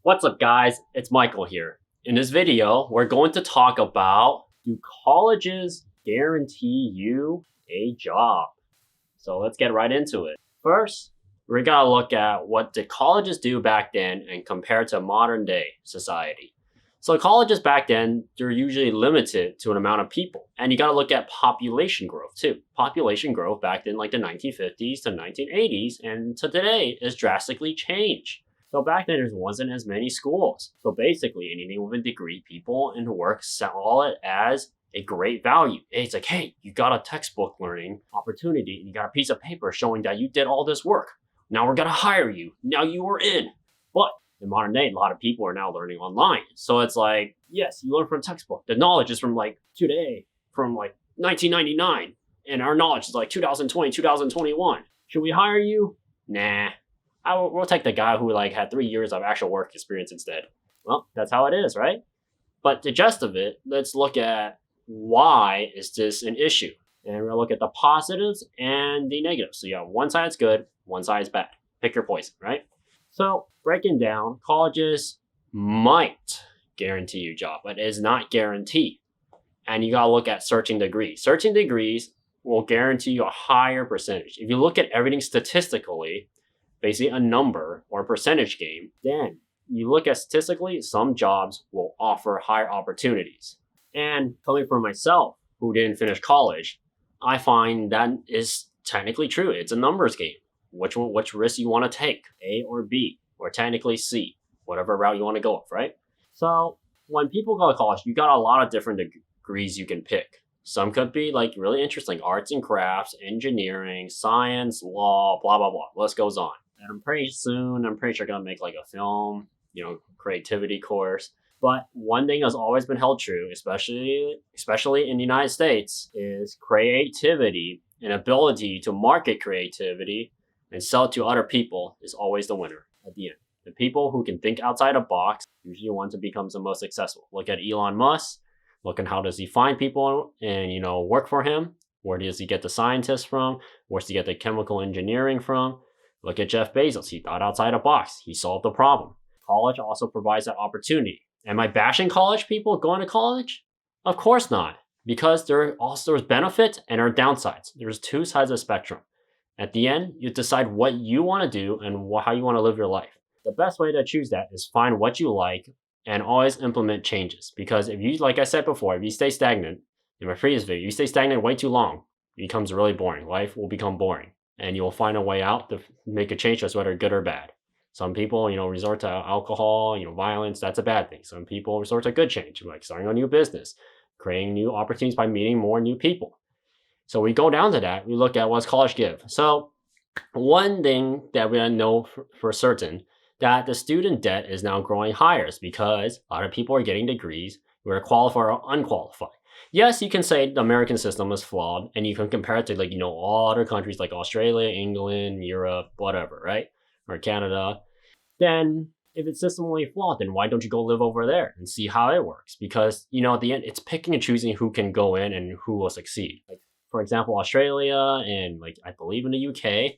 What's up, guys? It's Michael here. In this video, we're going to talk about, do colleges guarantee you a job? So let's get right into it. First, we're going to look at what did colleges do back then and compare to modern day society. So colleges back then, they're usually limited to an amount of people. And you got to look at population growth too. Population growth back then, like the 1950s to 1980s and to today is drastically changed. So back then, there wasn't as many schools. So basically, anything with a degree, people in work saw it as a great value. It's like, hey, you got a textbook learning opportunity and you got a piece of paper showing that you did all this work. Now we're going to hire you. Now you are in. But in modern day, a lot of people are now learning online. So it's like, yes, you learn from a textbook. The knowledge is from like today, from like 1999. And our knowledge is like 2020, 2021. Should we hire you? Nah. We'll take the guy who like had 3 years of actual work experience instead. Well, that's how it is, right? But the gist of it, let's look at why is this an issue? And we'll look at the positives and the negatives. So you have one side's good, one side's bad. Pick your poison, right? So breaking down, colleges might guarantee you a job, but it is not guaranteed. And you gotta look at searching degrees. Searching degrees will guarantee you a higher percentage. If you look at everything statistically, basically a number or a percentage game, then you look at statistically, some jobs will offer higher opportunities. And coming from myself, who didn't finish college, I find that is technically true. It's a numbers game. Which risk you want to take, A or B, or technically C, whatever route you want to go with, right? So when people go to college, you got a lot of different degrees you can pick. Some could be like really interesting, arts and crafts, engineering, science, law, blah, blah, blah. List goes on. And I'm pretty sure gonna make like a film, creativity course. But one thing that's always been held true, especially in the United States, is creativity and ability to market creativity and sell it to other people is always the winner at the end. The people who can think outside a box usually want to become the most successful. Look at Elon Musk. Look at how does he find people and work for him. Where does he get the scientists from? Where does he get the chemical engineering from? Look at Jeff Bezos. He thought outside a box. He solved the problem. College also provides that opportunity. Am I bashing college people going to college? Of course not, because there's benefits and there are downsides. There's two sides of the spectrum. At the end, you decide what you want to do and how you want to live your life. The best way to choose that is find what you like and always implement changes. Because if you, like I said before, if you stay stagnant, in my previous video, you stay stagnant way too long, it becomes really boring. Life will become boring. And you'll find a way out to make a change that's whether good or bad. Some people, resort to alcohol, violence, that's a bad thing. Some people resort to good change, like starting a new business, creating new opportunities by meeting more new people. So we go down to that, we look at what's college give. So one thing that we know for certain, that the student debt is now growing higher is because a lot of people are getting degrees, whether qualified or unqualified. Yes, you can say the American system is flawed, and you can compare it to all other countries like Australia, England, Europe, whatever, right? Or Canada. Then if it's systemically flawed, then why don't you go live over there and see how it works? Because at the end, it's picking and choosing who can go in and who will succeed. Like for example, Australia and I believe in the UK,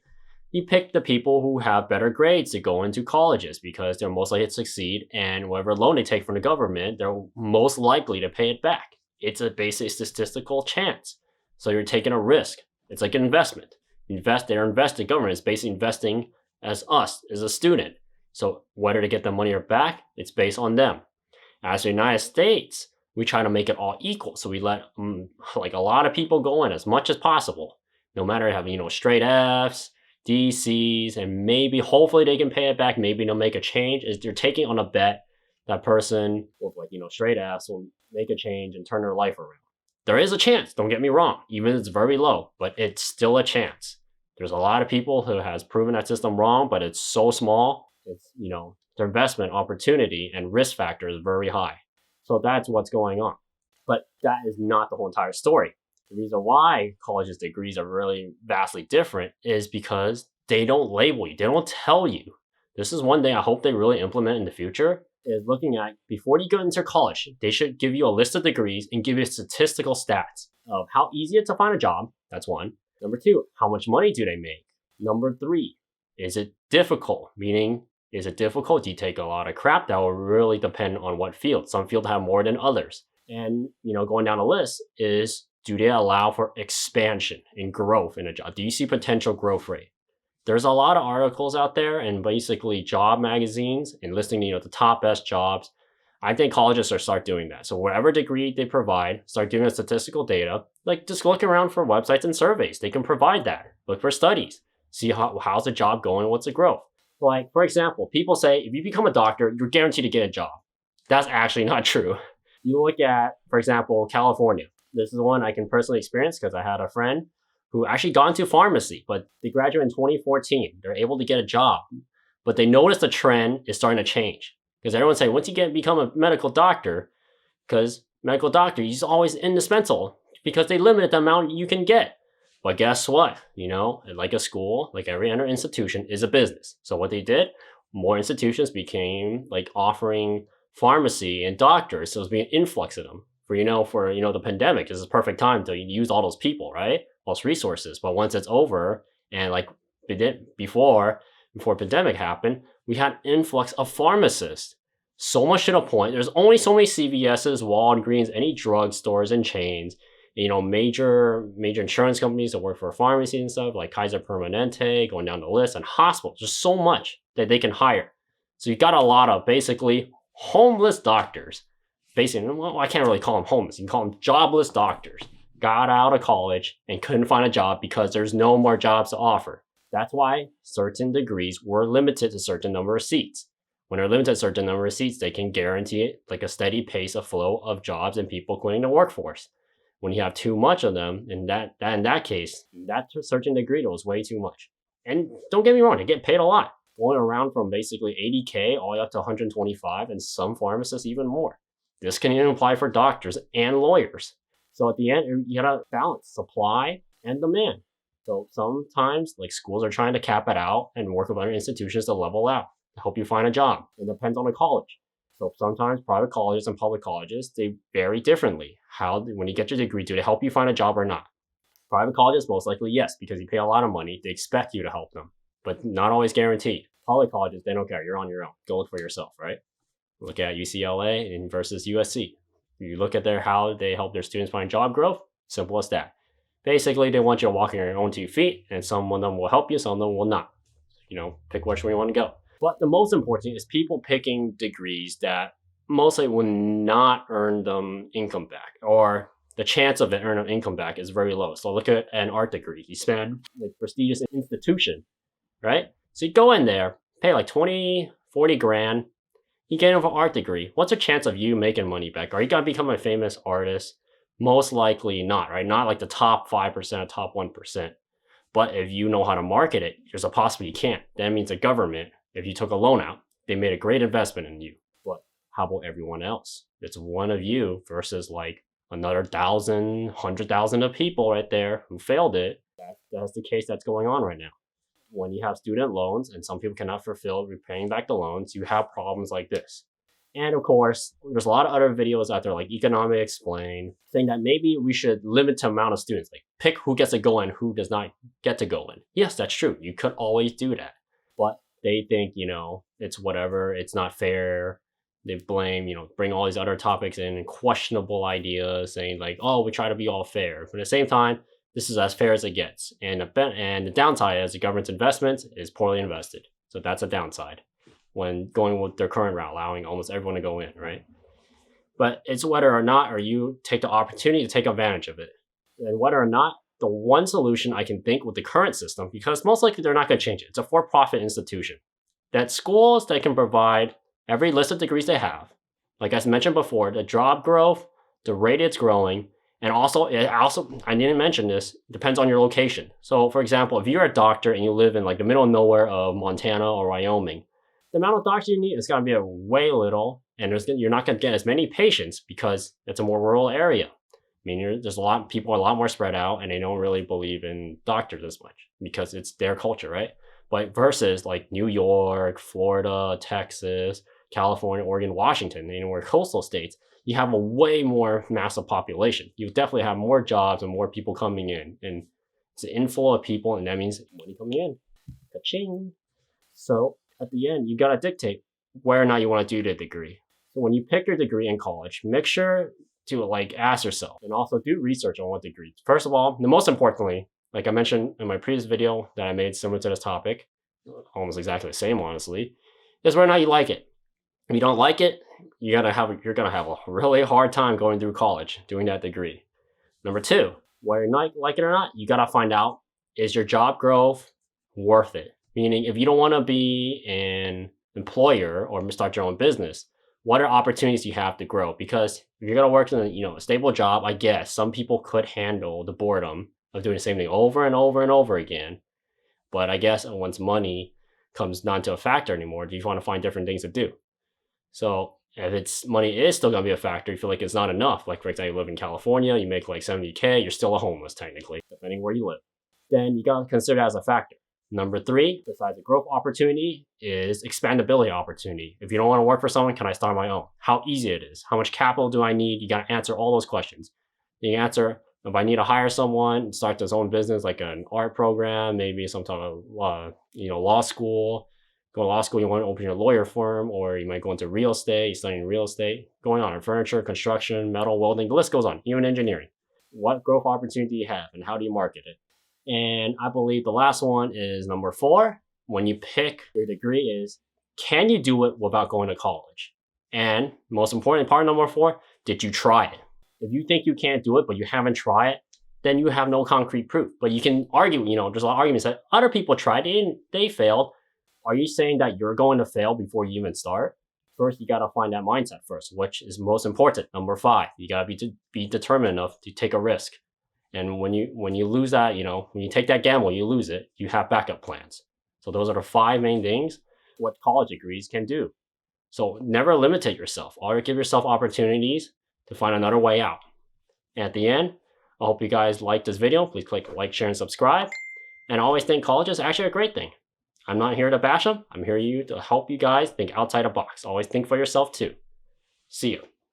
you pick the people who have better grades to go into colleges because they're most likely to succeed, and whatever loan they take from the government, they're most likely to pay it back. It's a basic statistical chance. So you're taking a risk. It's like an investment. They're investing. Government is basically investing as us, as a student. So whether to get the money or back, it's based on them. As the United States, we try to make it all equal. So we let a lot of people go in as much as possible. No matter having, straight Fs, DCs, and maybe hopefully they can pay it back. Maybe they'll make a change. Is they're taking on a bet that person with straight Fs will make a change and turn their life around. There is a chance, don't get me wrong, even if it's very low, but it's still a chance. There's a lot of people who has proven that system wrong, but it's so small. It's, their investment opportunity and risk factor is very high. So that's what's going on. But that is not the whole entire story. The reason why college's degrees are really vastly different is because they don't label you. They don't tell you. This is one thing I hope they really implement in the future, is looking at before you go into college, they should give you a list of degrees and give you statistical stats of how easy it is to find a job. That's one. Number two, how much money do they make? Number three, is it difficult? Meaning Is it difficult? Do you take a lot of crap? That will really depend on what field. Some fields have more than others. And, going down the list is, do they allow for expansion and growth in a job? Do you see potential growth rate? There's a lot of articles out there and basically job magazines and listing, the top best jobs. I think colleges should start doing that. So whatever degree they provide, start doing statistical data. Like, just look around for websites and surveys. They can provide that. Look for studies. See how's the job going, what's the growth. Like, for example, people say if you become a doctor, you're guaranteed to get a job. That's actually not true. You look at, for example, California. This is one I can personally experience because I had a friend who actually got into pharmacy, but they graduated in 2014. They're able to get a job, but they noticed the trend is starting to change. Because everyone say once you become a medical doctor, because medical doctor, he's always indispensable because they limit the amount you can get. But guess what? Like a school, like every other institution, is a business. So what they did, more institutions became like offering pharmacy and doctors. So it was being an influx of them. For the pandemic, this is a perfect time to use all those people, right? All those resources. But once it's over, and like before pandemic happened, we had influx of pharmacists. So much to the point, there's only so many CVS's, Walgreens, any drugstores and chains, major insurance companies that work for pharmacy and stuff, like Kaiser Permanente, going down the list, and hospitals. There's so much that they can hire. So you got a lot of basically homeless doctors. Basically, well, I can't really call them homeless. You can call them jobless doctors. Got out of college and couldn't find a job because there's no more jobs to offer. That's why certain degrees were limited to a certain number of seats. When they're limited to a certain number of seats, they can guarantee it like a steady pace of flow of jobs and people quitting the workforce. When you have too much of them, in that case, that certain degree was way too much. And don't get me wrong, they get paid a lot. Going around from basically 80K all the way up to 125, and some pharmacists even more. This can even apply for doctors and lawyers. So at the end, you gotta balance supply and demand. So sometimes, like, schools are trying to cap it out and work with other institutions to level out, to help you find a job. It depends on the college. So sometimes private colleges and public colleges, they vary differently. When you get your degree, do they help you find a job or not? Private colleges, most likely yes, because you pay a lot of money. They expect you to help them, but not always guaranteed. Public colleges, they don't care. You're on your own. Go look for yourself, right? Look at UCLA versus USC. You look at how they help their students find job growth. Simple as that. Basically, they want you to walk on your own 2 feet, and some of them will help you, some of them will not. Pick which way you want to go. But the most important thing is people picking degrees that mostly will not earn them income back, or the chance of it earning income back is very low. So look at an art degree. You spend like prestigious institution, right? So you go in there, pay like 20, 40 grand. You get an art degree. What's the chance of you making money back? Are you going to become a famous artist? Most likely not, right? Not like the top 5% or top 1%. But if you know how to market it, there's a possibility you can't. That means the government, if you took a loan out, they made a great investment in you. But how about everyone else? It's one of you versus like another 1,000, 100,000 of people right there who failed it. That's the case that's going on right now. When you have student loans and some people cannot fulfill repaying back the loans, you have problems like this. And of course, there's a lot of other videos out there like Economic Explain, saying that maybe we should limit the amount of students, like pick who gets to go in, who does not get to go in. Yes, that's true. You could always do that. But they think, it's whatever, it's not fair. They blame, bring all these other topics in and questionable ideas, saying like, oh, we try to be all fair. But at the same time, this is as fair as it gets. And the downside is the government's investment is poorly invested. So that's a downside when going with their current route, allowing almost everyone to go in, right? But it's whether or not, or you take the opportunity to take advantage of it. And whether or not the one solution I can think with the current system, because most likely they're not going to change it. It's a for-profit institution. That schools that can provide every list of degrees they have, like I mentioned before, the job growth, the rate it's growing, and also, I didn't mention this, depends on your location. So for example, if you're a doctor and you live in like the middle of nowhere of Montana or Wyoming, the amount of doctors you need is going to be a way little, and you're not going to get as many patients because it's a more rural area. I mean, there's people are a lot more spread out, and they don't really believe in doctors as much because it's their culture, right? But versus like New York, Florida, Texas, California, Oregon, Washington, where coastal states, you have a way more massive population. You definitely have more jobs and more people coming in, and it's an inflow of people, and that means money coming in. Ka-ching. So at the end, you gotta dictate where or not you want to do the degree. So when you pick your degree in college, make sure to like ask yourself and also do research on what degree. First of all, the most importantly, like I mentioned in my previous video that I made similar to this topic, almost exactly the same honestly, is whether or not you like it. If you don't like it, you're gonna have a really hard time going through college doing that degree. Number two, whether you like it or not, you gotta find out, is your job growth worth it? Meaning, if you don't want to be an employer or start your own business, what are opportunities you have to grow? Because if you're gonna work in a stable job, I guess some people could handle the boredom of doing the same thing over and over and over again. But I guess once money comes not to a factor anymore, you want to find different things to do. So if money is still gonna be a factor, you feel like it's not enough. Like for example, you live in California, you make like 70K, you're still a homeless technically, depending where you live. Then you gotta consider that as a factor. Number three, besides the growth opportunity, is expandability opportunity. If you don't want to work for someone, can I start my own? How easy it is? How much capital do I need? You got to answer all those questions. You answer, if I need to hire someone, start his own business, like an art program, maybe some type of law school. Go to law school, you want to open your lawyer firm, or you might go into real estate, you're studying real estate, going on in furniture, construction, metal, welding, the list goes on, even engineering. What growth opportunity do you have and how do you market it? And I believe the last one is number four. When you pick your degree is, can you do it without going to college? And most important, part number four, did you try it? If you think you can't do it, but you haven't tried it, then you have no concrete proof. But you can argue, there's a lot of arguments that other people tried it and they failed. Are you saying that you're going to fail before you even start? First, you got to find that mindset first, which is most important. Number five, you got to be determined enough to take a risk. And when you lose that, when you take that gamble, you lose it, you have backup plans. So those are the five main things what college degrees can do. So never limitate yourself, or give yourself opportunities to find another way out. And at the end, I hope you guys liked this video. Please click like, share, and subscribe. And I always think college is actually a great thing. I'm not here to bash them. I'm here to help you guys think outside the box. Always think for yourself too. See you.